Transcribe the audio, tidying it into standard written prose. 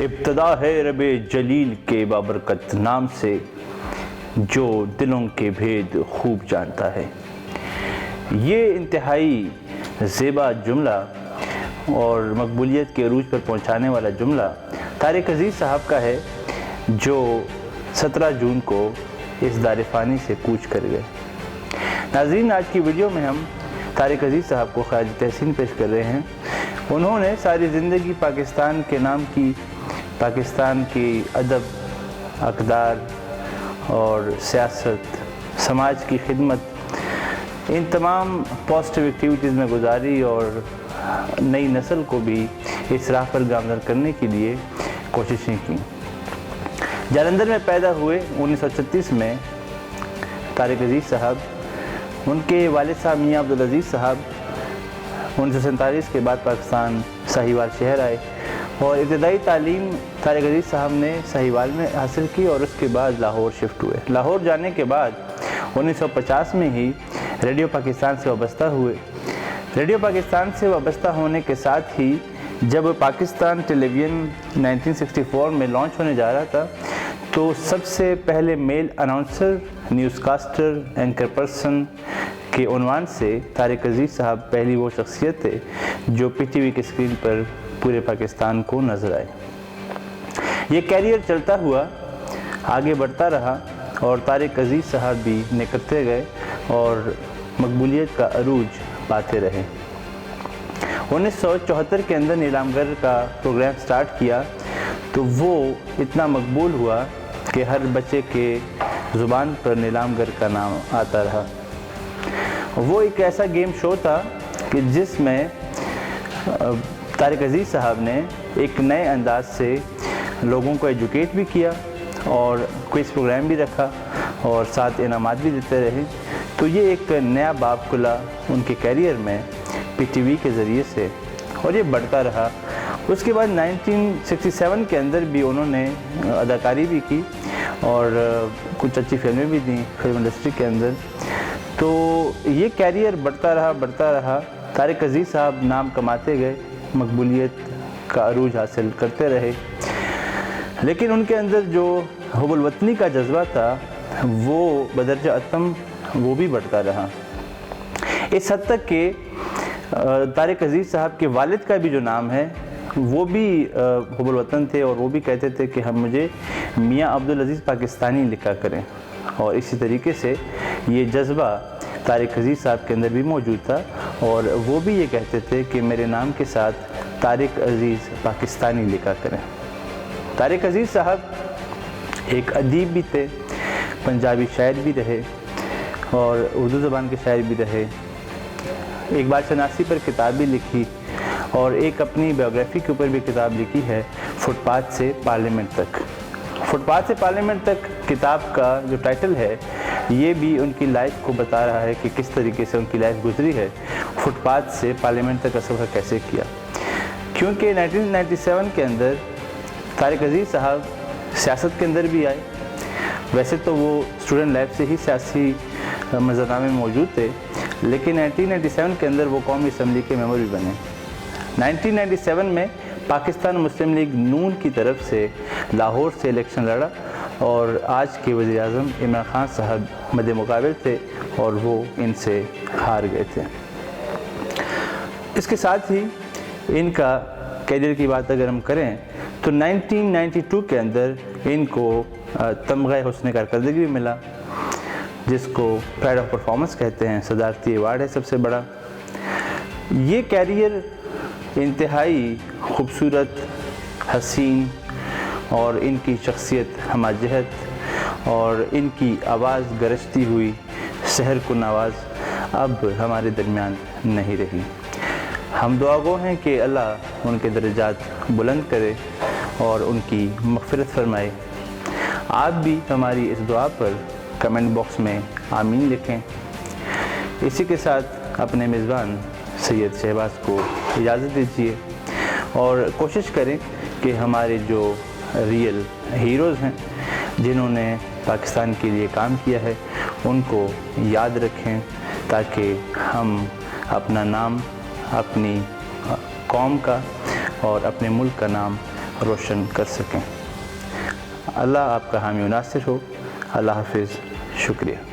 ابتدا ہے رب جلیل کے بابرکت نام سے، جو دلوں کے بھید خوب جانتا ہے۔ یہ انتہائی زیبا جملہ اور مقبولیت کے عروج پر پہنچانے والا جملہ طارق عزیز صاحب کا ہے، جو 17 جون کو اس دار فانی سے کوچ کر گئے۔ ناظرین، آج کی ویڈیو میں ہم طارق عزیز صاحب کو خراج تحسین پیش کر رہے ہیں۔ انہوں نے ساری زندگی پاکستان کے نام کی، پاکستان کی ادب، اقدار اور سیاست، سماج کی خدمت، ان تمام پازیٹیو ایکٹیویٹیز میں گزاری اور نئی نسل کو بھی اس راہ پر گامزن کرنے کے لیے کوششیں کی۔ جالندھر میں پیدا ہوئے 1936 میں طارق عزیز صاحب، ان کے والد صاحب میاں عبدالعزیز صاحب 1947 کے بعد پاکستان ساہیوال شہر آئے اور ابتدائی تعلیم طارق عزیز صاحب نے ساہیوال میں حاصل کی اور اس کے بعد لاہور شفٹ ہوئے۔ لاہور جانے کے بعد 1950 میں ہی ریڈیو پاکستان سے وابستہ ہوئے۔ ریڈیو پاکستان سے وابستہ ہونے کے ساتھ ہی جب پاکستان ٹیلی ویژن 1964 میں لانچ ہونے جا رہا تھا تو سب سے پہلے male announcer, newscaster, anchor person کے عنوان سے طارق عزیز صاحب پہلی وہ شخصیت تھے جو پی ٹی وی کے اسکرین پر پورے پاکستان کو نظر آئے۔ یہ کیریئر چلتا ہوا آگے بڑھتا رہا اور طارق عزیز صاحب بھی نکھرتے گئے اور مقبولیت کا عروج پاتے رہے۔ 1974 کے اندر نیلام گر کا پروگرام سٹارٹ کیا تو وہ اتنا مقبول ہوا کہ ہر بچے کے زبان پر نیلام گر کا نام آتا رہا۔ وہ ایک ایسا گیم شو تھا کہ جس میں طارق عزیز صاحب نے ایک نئے انداز سے لوگوں کو ایجوکیٹ بھی کیا اور کوئز پروگرام بھی رکھا اور ساتھ انعامات بھی دیتے رہے۔ تو یہ ایک نیا باب کھلا ان کے کیریئر میں پی ٹی وی کے ذریعے سے اور یہ بڑھتا رہا۔ اس کے بعد 1967 کے اندر بھی انہوں نے اداکاری بھی کی اور کچھ اچھی فلمیں بھی دیں فلم انڈسٹری کے اندر۔ تو یہ کیریئر بڑھتا رہا۔ طارق عزیز صاحب نام کماتے گئے، مقبولیت کا عروج حاصل کرتے رہے، لیکن ان کے اندر جو حب الوطنی کا جذبہ تھا وہ بدرجہ اتم وہ بھی بڑھتا رہا۔ اس حد تک کہ طارق عزیز صاحب کے والد کا بھی جو نام ہے وہ بھی حب الوطن تھے اور وہ بھی کہتے تھے کہ مجھے میاں عبدالعزیز پاکستانی لکھا کریں، اور اسی طریقے سے یہ جذبہ طارق عزیز صاحب کے اندر بھی موجود تھا اور وہ بھی یہ کہتے تھے کہ میرے نام کے ساتھ طارق عزیز پاکستانی لکھا کریں۔ طارق عزیز صاحب ایک ادیب بھی تھے، پنجابی شاعر بھی رہے اور اردو زبان کے شاعر بھی رہے۔ ایک بار شناسی پر کتاب بھی لکھی اور ایک اپنی بایوگرافی کے اوپر بھی کتاب لکھی ہے، فٹ پاتھ سے پارلیمنٹ تک۔ فٹ پاتھ سے پارلیمنٹ تک کتاب کا جو ٹائٹل ہے یہ بھی ان کی لائف کو بتا رہا ہے کہ کس طریقے سے ان کی لائف گزری ہے، فٹ پاتھ سے پارلیمنٹ تک کا سفر کیسے کیا۔ کیونکہ 1997 کے اندر طارق عزیز صاحب سیاست کے اندر بھی آئے۔ ویسے تو وہ اسٹوڈنٹ لائف سے ہی سیاسی منظرنامے میں موجود تھے، لیکن 1997 کے اندر وہ قومی اسمبلی کے ممبر بھی بنے۔ 1997 میں پاکستان مسلم لیگ نون کی طرف سے لاہور سے الیکشن لڑا اور آج کے وزیر اعظم عمران خان صاحب مد مقابل تھے اور وہ ان سے ہار گئے تھے۔ اس کے ساتھ ہی ان کا کیریئر کی بات اگر ہم کریں تو 1992 کے اندر ان کو تمغہ حسن کارکردگی بھی ملا، جس کو پرائڈ آف پرفارمنس کہتے ہیں، صدارتی ایوارڈ ہے سب سے بڑا۔ یہ کیریئر انتہائی خوبصورت، حسین اور ان کی شخصیت ہمہ جہت اور ان کی آواز گرجتی ہوئی سحر کن آواز اب ہمارے درمیان نہیں رہی۔ ہم دعا گو ہیں کہ اللہ ان کے درجات بلند کرے اور ان کی مغفرت فرمائے۔ آپ بھی ہماری اس دعا پر کمنٹ باکس میں آمین لکھیں۔ اسی کے ساتھ اپنے میزبان سید شہباز کو اجازت دیجیے اور کوشش کریں کہ ہمارے جو ریئل ہیروز ہیں جنہوں نے پاکستان کے لیے کام کیا ہے ان کو یاد رکھیں، تاکہ ہم اپنا نام، اپنی قوم کا اور اپنے ملک کا نام روشن کر سکیں۔ اللہ آپ کا حامی و ناصر ہو۔ اللہ حافظ، شکریہ۔